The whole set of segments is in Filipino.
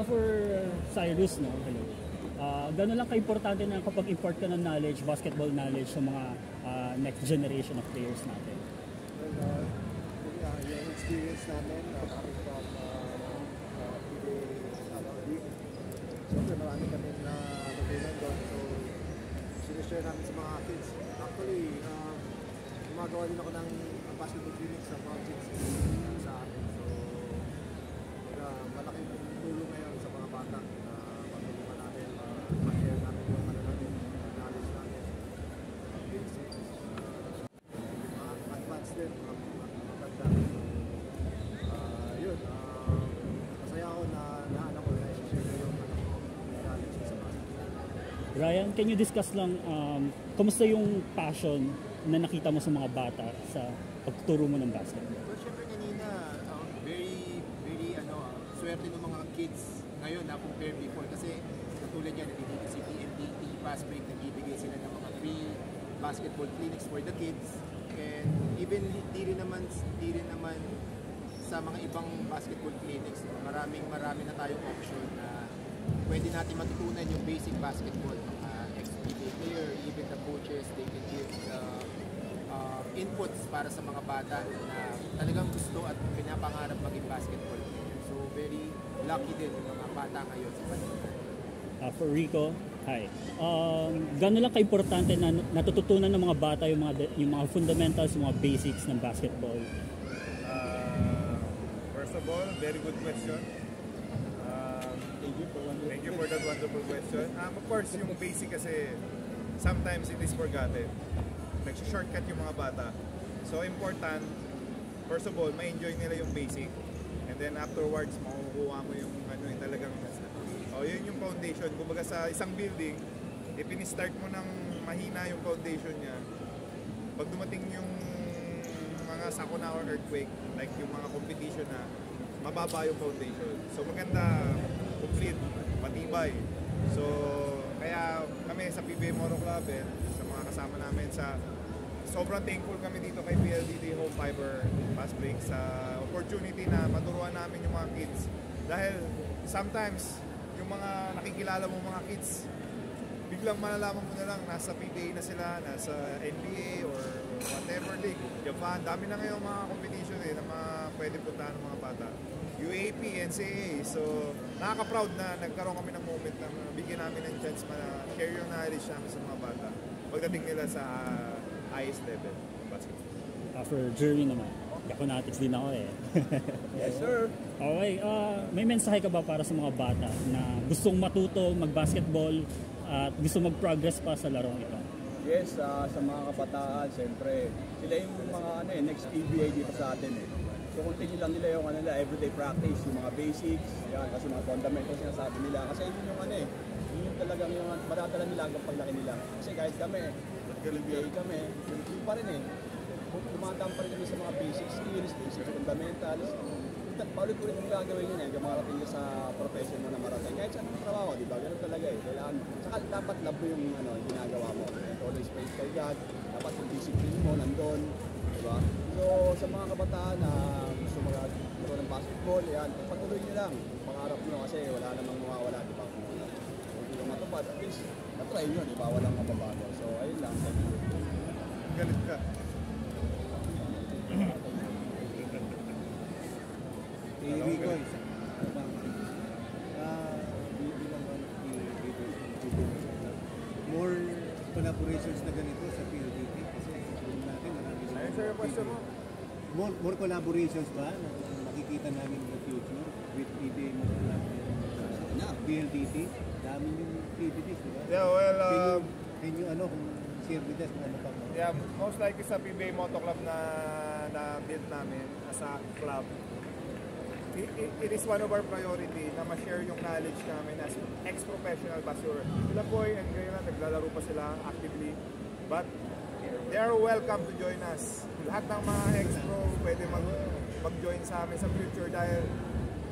For Cyrus, no? Hello. Gano'n lang ka-importante na kapag import ka ng knowledge, basketball knowledge sa mga next generation of players natin? Well, yung experience namin coming from league, siyempre marami kami na natutunan doon. So, sinishare namin sa mga kids. Actually, gumagawa din ako ng basketball clinic sa mga kids sa akin. So, malaking tulong ngayon sa mga bata na matulungan namin, ma-share namin yung knowledge namin, basics, mga advanced din, mga maganda. Yun, masaya ako na anak ko na i-share ko yung knowledge sa basketball. Ryan, can you discuss lang kumusta yung passion na nakita mo sa mga bata sa pagtuturo mo ng basketball? Well, syempre kanina, very swerte ng mga kids ngayon na compare before kasi katulad yan, nandito si PNDT, Fast Break, nagbibigay sila ng mga free basketball clinics for the kids, and even di rin naman sa mga ibang basketball clinics, marami na tayong option na pwede natin matutunan yung basic basketball. Mga ex-PBA player, even the coaches, they can give inputs para sa mga bata na talagang gusto at pinapangarap maging basketball player. So very lucky din yung mga bata ngayon sa Manila. For Rico, hi. Gano'n lang ka-importante na natututunan ng mga bata yung mga fundamentals, yung mga basics ng basketball? First of all, very good question. Thank you for that wonderful question. Of course, yung basic kasi sometimes it is forgotten. Nag-shortcut yung mga bata. So important, first of all, ma-enjoy nila yung basic. And then afterwards, makukuha mo yung talagang yun yung foundation. Kumbaga sa isang building, ipin-start mo ng mahina yung foundation niya. Pag dumating yung mga sakuna or earthquake, like yung mga competition na, mababa yung foundation. So maganda, complete, matibay. So kaya kami sa PBA Moto Club sa mga kasama namin sobrang thankful kami dito kay PLDT Home Fiber Fast Break sa opportunity na maturuan namin yung mga kids. Dahil sometimes yung mga nakikilala mo mga kids, biglang malalaman mo na lang nasa PBA na sila, nasa NBA or whatever league, Japan, dami na ngayon mga competition na mga pwede puntahan ng mga bata. UAP, NCAA, so nakaka-proud na nagkaroon kami ng moment na bigyan namin ng chance na share yung knowledge namin sa mga bata pagdating nila sa highest level basketball. For Jerry naman, Yakunatics din ako Yes sir! Okay, may mensahe ka ba para sa mga bata na gustong matuto mag-basketball at gusto mag-progress pa sa larong ito? Yes, sa mga kabataan, siyempre, sila yung mga next PBA dito sa atin So continue lang nila yung everyday practice, yung mga basics, yan, kasi mga fundamentals sinasabi nila. Kasi yun yung yun yung talagang yung matatala nila hanggang paglaki nila. Kasi kahit kami, PBA kami, yun pa rin Tumatang pa rin kami sa mga basic skills, basic fundamentals. Paulit-ulit yung gagawin yun hanggang marating ka sa profession mo na marating. Kahit saan ang trabaho, di ba? Ganun talaga Kailangan, saka dapat love mo yung ginagawa mo. Always praise for God. Dapat yung discipline mo nandun. Di ba? So, sa mga kabataan na gusto magkaroon ng basketball, yan, patuloy nyo lang. Pangarap nyo kasi wala namang mawawala, di ba? Kung hindi ka matupad, at least, natry nyo, di ba? Walang mababago. So, ayun lang. Galit ka. Rico, more collaborations na ganito sa PLDT kasi natin marami sa Ayun sir, yung question mo. More collaborations ba na makikita namin in the future with PBA Moto Club and PLDT? Dami yung activities, di ba? Yeah, well, can you kung share with us kung ano pa mo? Yeah, most likely sa PBA Moto Club na build namin as a club. It is one of our priority na ma-share yung knowledge namin as ex-professional basketball. Sila po and ngayon naglalaro pa sila actively. But they are welcome to join us. Lahat ng mga ex-pro pwede mag-join sa amin sa future dahil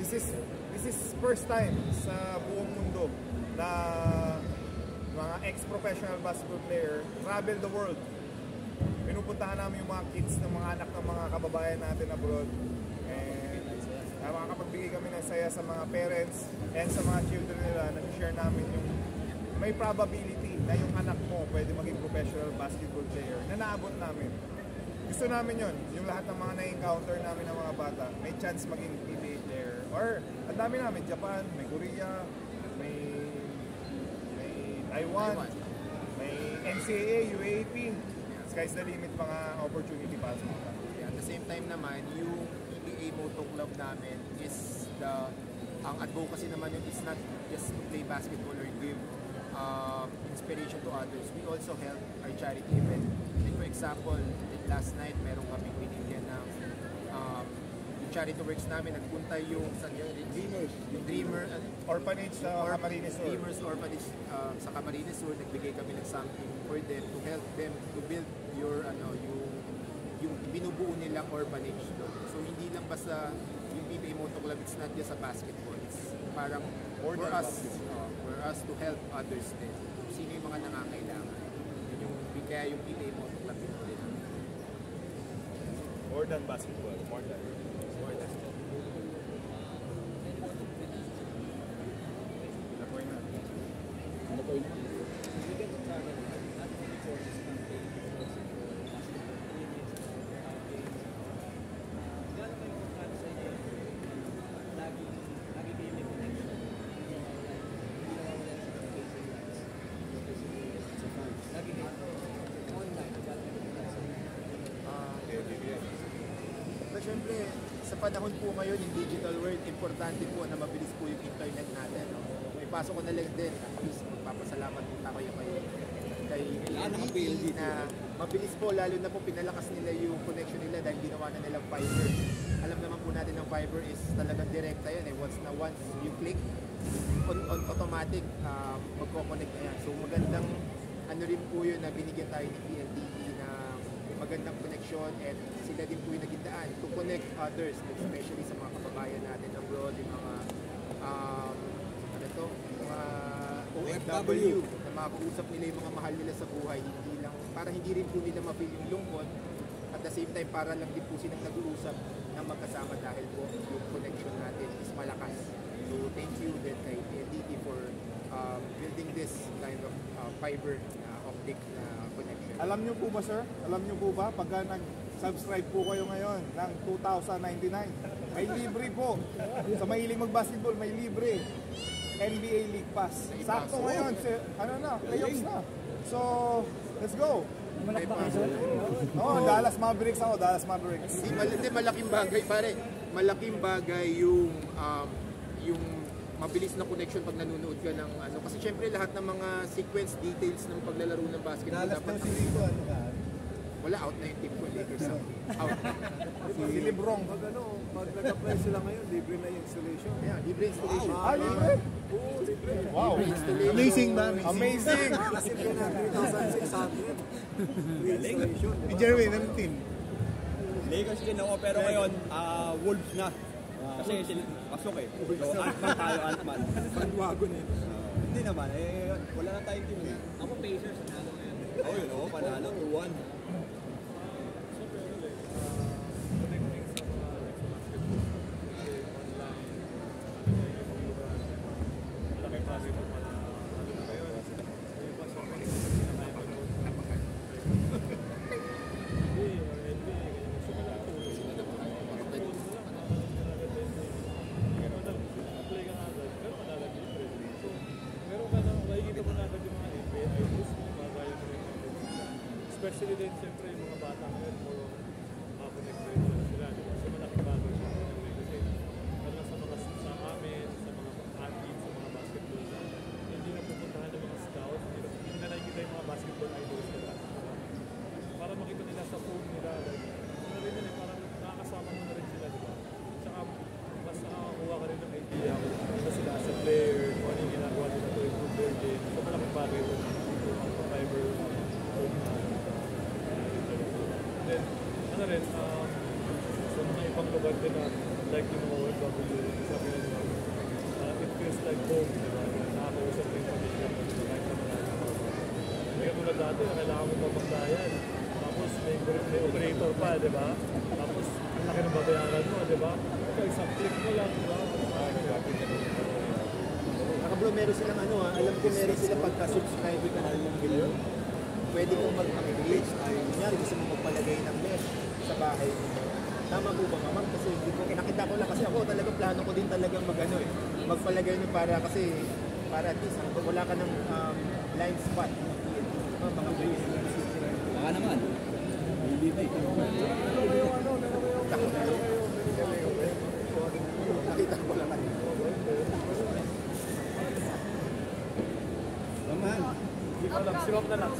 this is first time sa buong mundo na mga ex-professional basketball player travel the world. Pinupuntahan namin yung mga kids ng mga anak ng mga kababayan natin abroad. makakapagbigay kami ng saya sa mga parents and sa mga children nila na share namin yung may probability na yung anak mo pwede maging professional basketball player na naabot namin. Gusto namin yon, yung lahat ng mga na-encounter namin ng mga bata, may chance maging PBA player. Or, ang dami namin, Japan, may Korea, may Taiwan, may NCAA, UAAP. Sky's the limit mga opportunity para sa mga bata. At the same time naman, yung PBA Moto Club namin is ang advocacy naman yun is not just to play basketball or give inspiration to others. We also help our charity event. And for example, last night, meron kaming binigyan ng yung charity works namin. Nagpunta yung Dreamer Orphanage sa Camarines Sur. Dreamers Orphanage sa Camarines Sur. Nagbigay kami ng something for them to help them to build yung binubuo nilang orphanage doon. So hindi lang basta yung PBA Moto Club, it's not just a basketball. It's parang for us to help others din. Sino yung mga nangangailangan. Kaya yung PBA Moto Club din. More than basketball. More than. Siyempre, sa panahon po ngayon, yung digital world, importante po na mabilis po yung internet natin. No? May pasok ko na lang din, at least magpapasalamat po tayo kay PLDT na mabilis po, lalo na po pinalakas nila yung connection nila dahil ginawa na nilang fiber. Alam naman po natin ng fiber is talagang direkta yan. Once you click, on automatic, magkoconnect na yan. So magandang ano rin po yun na binigyan tayo ni PLDT na magandang connection and sila din po yung naging daan to connect others, especially sa mga kababayan natin abroad, yung mga OFW na makausap nila yung mga mahal nila sa buhay, para hindi rin po nila ma-feel yung lungkot, at the same time para lang din po silang nag-uusap ng magkasama dahil po yung connection natin is malakas. So thank you din kay PLDT for building this kind of fiber optic connection. Alam niyo po ba, sir? Alam niyo po ba, pagka nag-subscribe po kayo ngayon ng 2,099, may libre po. Sa mahiling mag-basketball, may libre. NBA League Pass. Sakto ngayon, playoffs na. So, let's go. Dallas Mavericks ako, Dallas Mavericks. Hindi, malaking bagay, pare. Malaking bagay yung mabilis na connection pag nanonood ka ng ano. Kasi syempre lahat ng mga sequence details ng paglalaro ng basketball dapat wala, out na yung team ko, Lakers out. Si Lebron. Pag nag-apply sila ngayon, libre na yung installation. Yeah, libre installation. Libre? Oo, libre. Wow. Amazing ba? Amazing. Kasi na 3,600. Free installation. Si Jeremy, ng team. Lakers din ako, pero ngayon, Wolves na. Kasi pasok eh. So, Ant-Man tayo, Ant-Man. Bandwagon eh. Hindi naman, wala na tayong team eh. Ako Pacers, panalo ngayon. Oo, yun o, panalo, 2-1. Especially din siyempre yung mga bata ngayon, more connection sila. Kasi malaking bagay siya. Kasi wala sa amin, sa mga athletes, sa mga basketball, hindi na pupuntahan ng mga scouts, hindi na nakikita yung mga basketball idols nila. Para makita nila sa phone nila, ano rin yun, parang nakakasama mo na rin sila, di ba? Tsaka mas nakakakuha ka rin ng idea kung ano sila sa player, kung ano yung ginagawa nila to improve their game. So malaking bagay ito. Fiber, then, ano rin, sa mga ibang lugar din na like yung mga OFW, sabi nila, it feels like home, diba? Nakakausap rin pamilya, kahit na malalim. May katulad dati, kailangan mo pabagdayan. Tapos may operator pa, diba? Tapos, ang laki ng babayaran mo, di ba? Ito, isang click mo lang, di ba? Bro, meron silang alam ko meron sila pagka-subscribe ka na ng Gilyo. Pwede kong mag-engage. Kunyari, gusto mo magpalagay ng mesh sa bahay mo. Tama po ba ma'am? Kasi hindi ko, nakita ko lang kasi ako talaga plano ko din talagang magpalagay nyo para at least wala ka ng blind spot. Mga base. Baka naman. Hindi na ito. Nakita ko lang. Naman. Hindi ko alam, si Ma'am na lang.